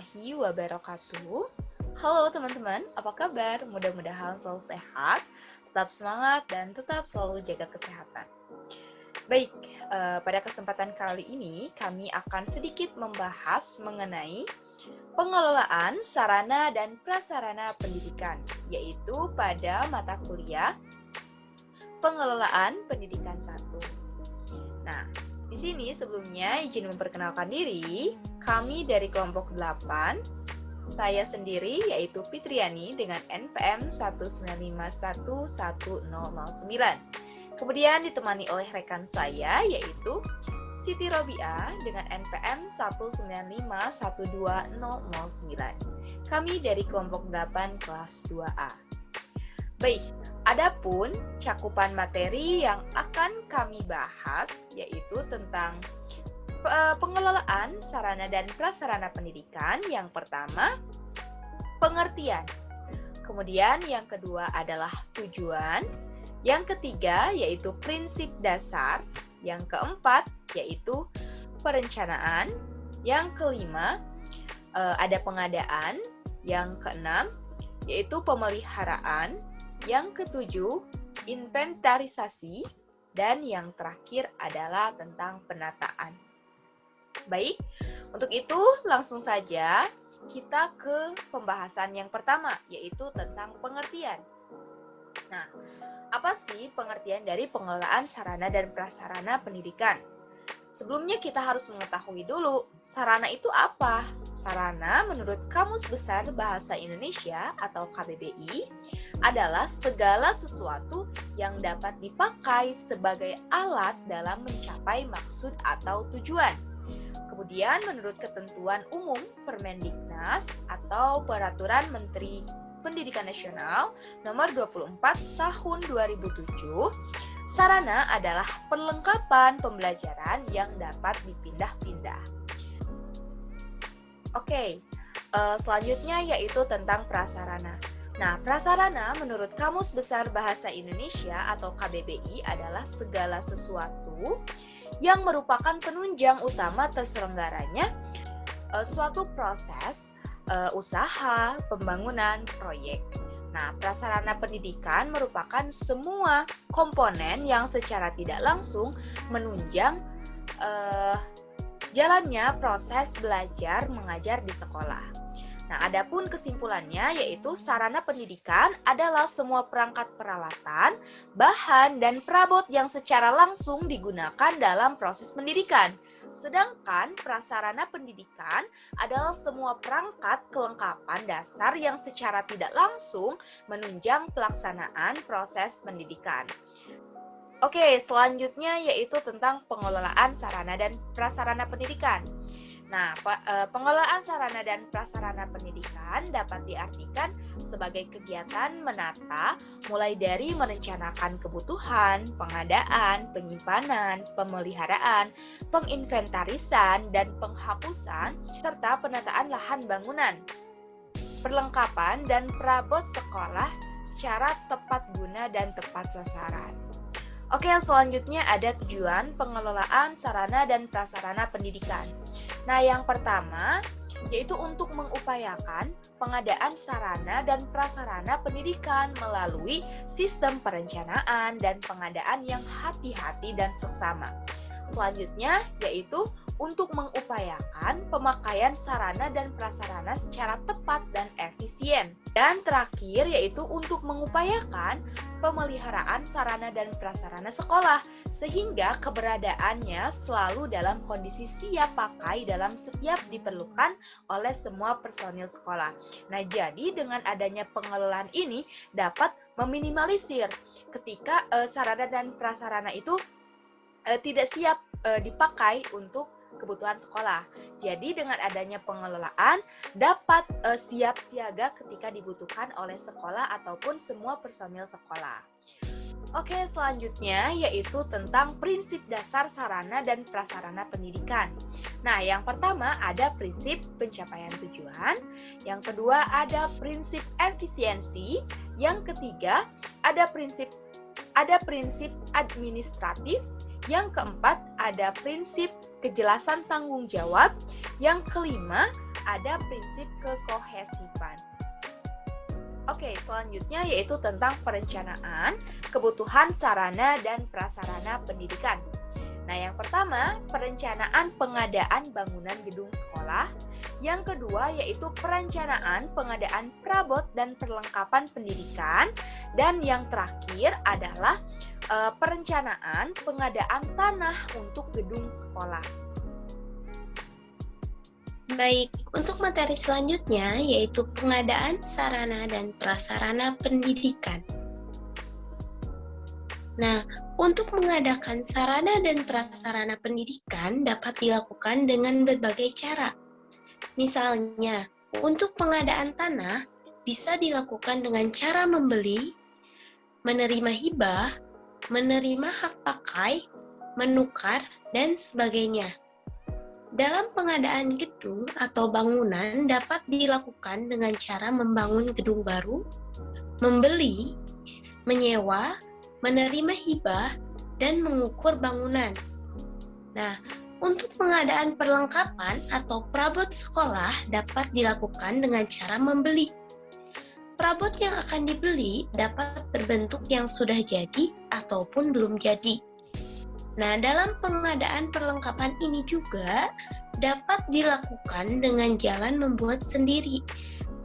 warahmatullahi wabarakatuh. Halo teman-teman, apa kabar? Mudah-mudahan selalu sehat, tetap semangat, dan tetap selalu jaga kesehatan. Baik, pada kesempatan kali ini kami akan sedikit membahas mengenai pengelolaan sarana dan prasarana pendidikan, yaitu pada mata kuliah Pengelolaan Pendidikan 1. Nah, di sini sebelumnya izin memperkenalkan diri, kami dari kelompok 8, saya sendiri yaitu Fitriani dengan NPM 1951109. Kemudian ditemani oleh rekan saya yaitu Siti Robiah dengan NPM 1951209. Kami dari kelompok 8 kelas 2A. Baik, adapun cakupan materi yang akan kami bahas yaitu tentang pengelolaan sarana dan prasarana pendidikan. Yang pertama, pengertian. Kemudian yang kedua adalah tujuan. Yang ketiga yaitu prinsip dasar. Yang keempat yaitu perencanaan. Yang kelima ada pengadaan. Yang keenam yaitu pemeliharaan. Yang ketujuh, inventarisasi, dan yang terakhir adalah tentang penataan. Baik, untuk itu langsung saja kita ke pembahasan yang pertama, yaitu tentang pengertian. Nah, apa sih pengertian dari pengelolaan sarana dan prasarana pendidikan? Sebelumnya kita harus mengetahui dulu, sarana itu apa? Sarana menurut Kamus Besar Bahasa Indonesia atau KBBI adalah segala sesuatu yang dapat dipakai sebagai alat dalam mencapai maksud atau tujuan. Kemudian menurut ketentuan umum Permendiknas atau Peraturan Menteri Pendidikan Nasional Nomor 24 Tahun 2007, sarana adalah perlengkapan pembelajaran yang dapat dipindah-pindah. Oke, selanjutnya yaitu tentang prasarana. Nah, prasarana menurut Kamus Besar Bahasa Indonesia atau KBBI adalah segala sesuatu yang merupakan penunjang utama terselenggaranya suatu proses, usaha, pembangunan, proyek. Nah, prasarana pendidikan merupakan semua komponen yang secara tidak langsung menunjang jalannya proses belajar mengajar di sekolah. Nah, adapun kesimpulannya yaitu sarana pendidikan adalah semua perangkat peralatan, bahan, dan perabot yang secara langsung digunakan dalam proses pendidikan. Sedangkan prasarana pendidikan adalah semua perangkat kelengkapan dasar yang secara tidak langsung menunjang pelaksanaan proses pendidikan. Oke, selanjutnya yaitu tentang pengelolaan sarana dan prasarana pendidikan. Nah, pengelolaan sarana dan prasarana pendidikan dapat diartikan sebagai kegiatan menata mulai dari merencanakan kebutuhan, pengadaan, penyimpanan, pemeliharaan, penginventarisan, dan penghapusan, serta penataan lahan bangunan, perlengkapan dan perabot sekolah secara tepat guna dan tepat sasaran. Oke, selanjutnya ada tujuan pengelolaan sarana dan prasarana pendidikan. Nah, yang pertama yaitu untuk mengupayakan pengadaan sarana dan prasarana pendidikan melalui sistem perencanaan dan pengadaan yang hati-hati dan seksama. Selanjutnya yaitu untuk mengupayakan pemakaian sarana dan prasarana secara tepat dan efisien. Dan terakhir yaitu untuk mengupayakan pemeliharaan sarana dan prasarana sekolah sehingga keberadaannya selalu dalam kondisi siap pakai dalam setiap diperlukan oleh semua personil sekolah. Nah, jadi dengan adanya pengelolaan ini dapat meminimalisir ketika sarana dan prasarana itu tidak siap dipakai untuk kebutuhan sekolah. Jadi dengan adanya pengelolaan dapat siap siaga ketika dibutuhkan oleh sekolah ataupun semua personil sekolah. Oke, selanjutnya yaitu tentang prinsip dasar sarana dan prasarana pendidikan. Nah, yang pertama ada prinsip pencapaian tujuan, yang kedua ada prinsip efisiensi, yang ketiga ada prinsip administratif, Yang keempat, ada prinsip kejelasan tanggung jawab. Yang kelima, ada prinsip kekohesifan. Oke, selanjutnya yaitu tentang perencanaan, kebutuhan sarana dan prasarana pendidikan. Nah, yang pertama, perencanaan pengadaan bangunan gedung sekolah. Yang kedua, yaitu perencanaan pengadaan perabot dan perlengkapan pendidikan. Dan yang terakhir adalah perencanaan pengadaan tanah untuk gedung sekolah. Baik, untuk materi selanjutnya yaitu pengadaan sarana dan prasarana pendidikan. Nah, untuk mengadakan sarana dan prasarana pendidikan dapat dilakukan dengan berbagai cara. Misalnya, untuk pengadaan tanah bisa dilakukan dengan cara membeli, menerima hibah, menerima hak pakai, menukar, dan sebagainya. Dalam pengadaan gedung atau bangunan dapat dilakukan dengan cara membangun gedung baru, membeli, menyewa, menerima hibah, dan mengukur bangunan. Nah, untuk pengadaan perlengkapan atau perabot sekolah dapat dilakukan dengan cara membeli. Perabot yang akan dibeli dapat berbentuk yang sudah jadi ataupun belum jadi. Nah, dalam pengadaan perlengkapan ini juga dapat dilakukan dengan jalan membuat sendiri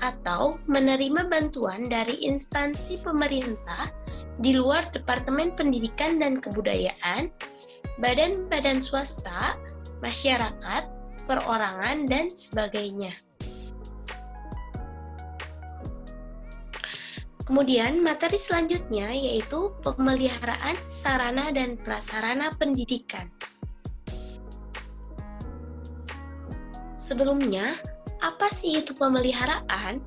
atau menerima bantuan dari instansi pemerintah di luar Departemen Pendidikan dan Kebudayaan, badan-badan swasta, masyarakat, perorangan, dan sebagainya. Kemudian materi selanjutnya yaitu pemeliharaan sarana dan prasarana pendidikan. Sebelumnya, apa sih itu pemeliharaan?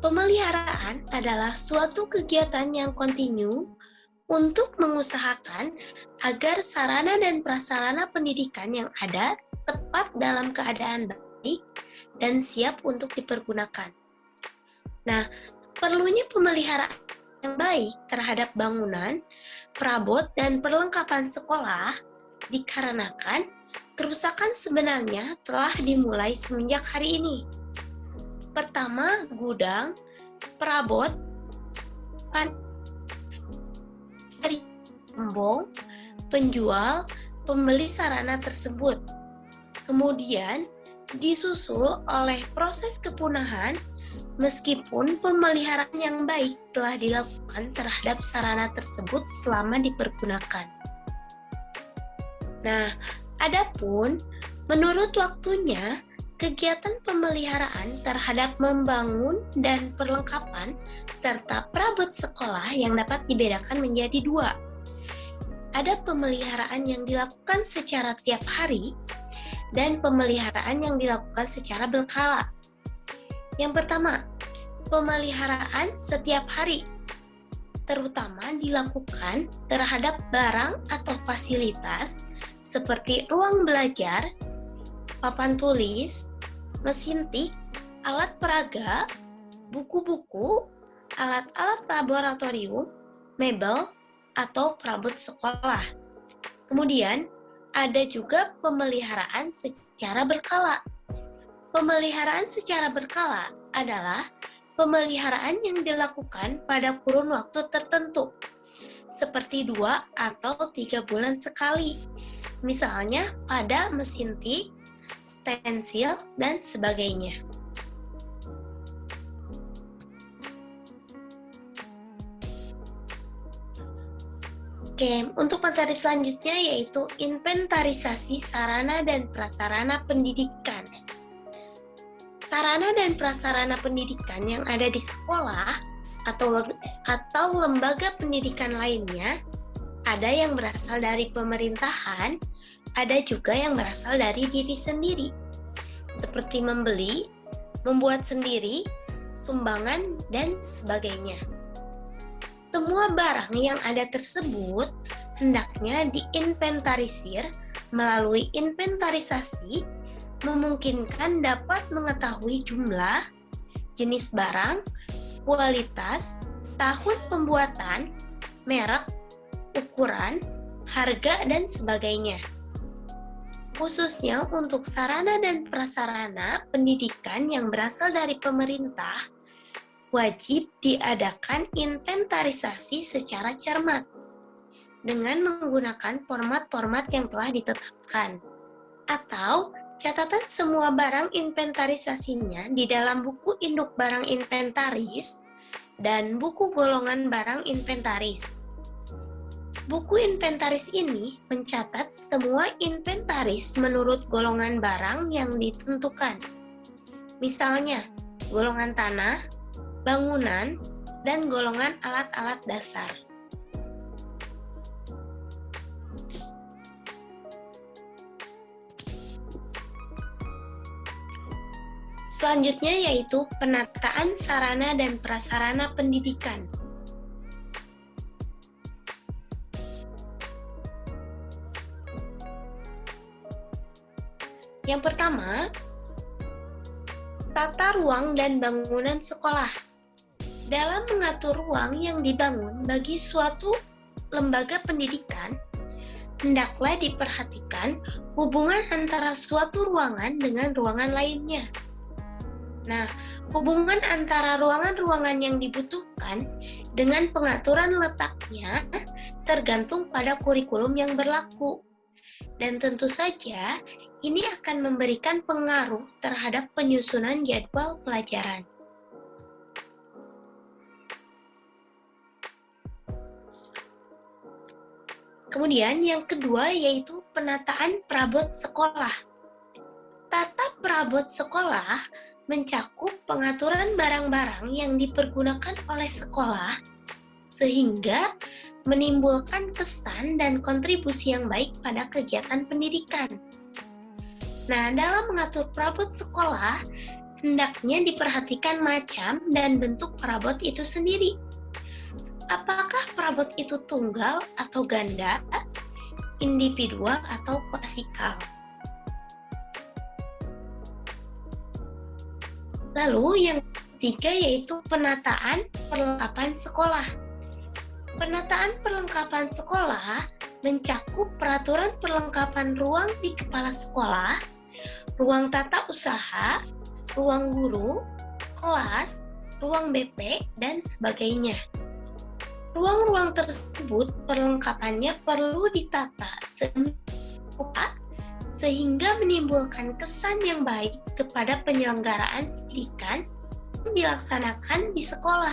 Pemeliharaan adalah suatu kegiatan yang kontinu untuk mengusahakan agar sarana dan prasarana pendidikan yang ada tepat dalam keadaan baik dan siap untuk dipergunakan. Nah, perlunya pemeliharaan yang baik terhadap bangunan, perabot, dan perlengkapan sekolah dikarenakan kerusakan sebenarnya telah dimulai semenjak hari ini. Pertama, gudang, perabot, pembong, penjual, pembeli sarana tersebut. Kemudian, disusul oleh proses kepunahan. Meskipun pemeliharaan yang baik telah dilakukan terhadap sarana tersebut selama dipergunakan. Nah, adapun menurut waktunya, kegiatan pemeliharaan terhadap membangun dan perlengkapan serta perabot sekolah yang dapat dibedakan menjadi dua. Ada pemeliharaan yang dilakukan secara tiap hari dan pemeliharaan yang dilakukan secara berkala. Yang pertama, pemeliharaan setiap hari, terutama dilakukan terhadap barang atau fasilitas seperti ruang belajar, papan tulis, mesin tik, alat peraga, buku-buku, alat-alat laboratorium, mebel, atau perabot sekolah. Kemudian, ada juga pemeliharaan secara berkala. Pemeliharaan secara berkala adalah pemeliharaan yang dilakukan pada kurun waktu tertentu, seperti 2 atau 3 bulan sekali, misalnya pada mesin tik, stensil, dan sebagainya. Oke, untuk materi selanjutnya yaitu inventarisasi sarana dan prasarana pendidikan. Sarana dan prasarana pendidikan yang ada di sekolah atau lembaga pendidikan lainnya, ada yang berasal dari pemerintahan, ada juga yang berasal dari diri sendiri, seperti membeli, membuat sendiri, sumbangan, dan sebagainya. Semua barang yang ada tersebut hendaknya diinventarisir melalui inventarisasi, memungkinkan dapat mengetahui jumlah, jenis barang, kualitas, tahun pembuatan, merek, ukuran, harga, dan sebagainya. Khususnya untuk sarana dan prasarana pendidikan yang berasal dari pemerintah, wajib diadakan inventarisasi secara cermat dengan menggunakan format-format yang telah ditetapkan, atau catatan semua barang inventarisasinya di dalam buku induk barang inventaris dan buku golongan barang inventaris. Buku inventaris ini mencatat semua inventaris menurut golongan barang yang ditentukan. Misalnya, golongan tanah, bangunan, dan golongan alat-alat dasar. Selanjutnya yaitu penataan sarana dan prasarana pendidikan. Yang pertama, tata ruang dan bangunan sekolah. Dalam mengatur ruang yang dibangun bagi suatu lembaga pendidikan, hendaklah diperhatikan hubungan antara suatu ruangan dengan ruangan lainnya. Nah, hubungan antara ruangan-ruangan yang dibutuhkan dengan pengaturan letaknya tergantung pada kurikulum yang berlaku. Dan tentu saja, ini akan memberikan pengaruh terhadap penyusunan jadwal pelajaran. Kemudian yang kedua yaitu penataan perabot sekolah. Tata perabot sekolah mencakup pengaturan barang-barang yang dipergunakan oleh sekolah sehingga menimbulkan kesan dan kontribusi yang baik pada kegiatan pendidikan. Nah, dalam mengatur perabot sekolah, hendaknya diperhatikan macam dan bentuk perabot itu sendiri. Apakah perabot itu tunggal atau ganda, individual atau klasikal? Lalu yang ketiga yaitu penataan perlengkapan sekolah. Penataan perlengkapan sekolah mencakup peraturan perlengkapan ruang di kepala sekolah, ruang tata usaha, ruang guru, kelas, ruang BP, dan sebagainya. Ruang-ruang tersebut perlengkapannya perlu ditata sehingga menimbulkan kesan yang baik kepada penyelenggaraan pendidikan yang dilaksanakan di sekolah.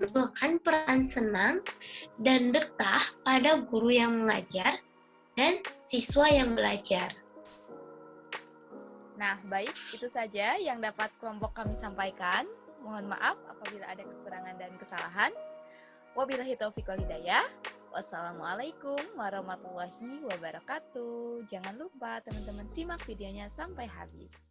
Menimbulkan peran senang dan betah pada guru yang mengajar dan siswa yang belajar. Nah, baik, itu saja yang dapat kelompok kami sampaikan. Mohon maaf apabila ada kekurangan dan kesalahan. Wabillahi taufiq wal hidayah. Wassalamualaikum warahmatullahi wabarakatuh. Jangan lupa teman-teman simak videonya sampai habis.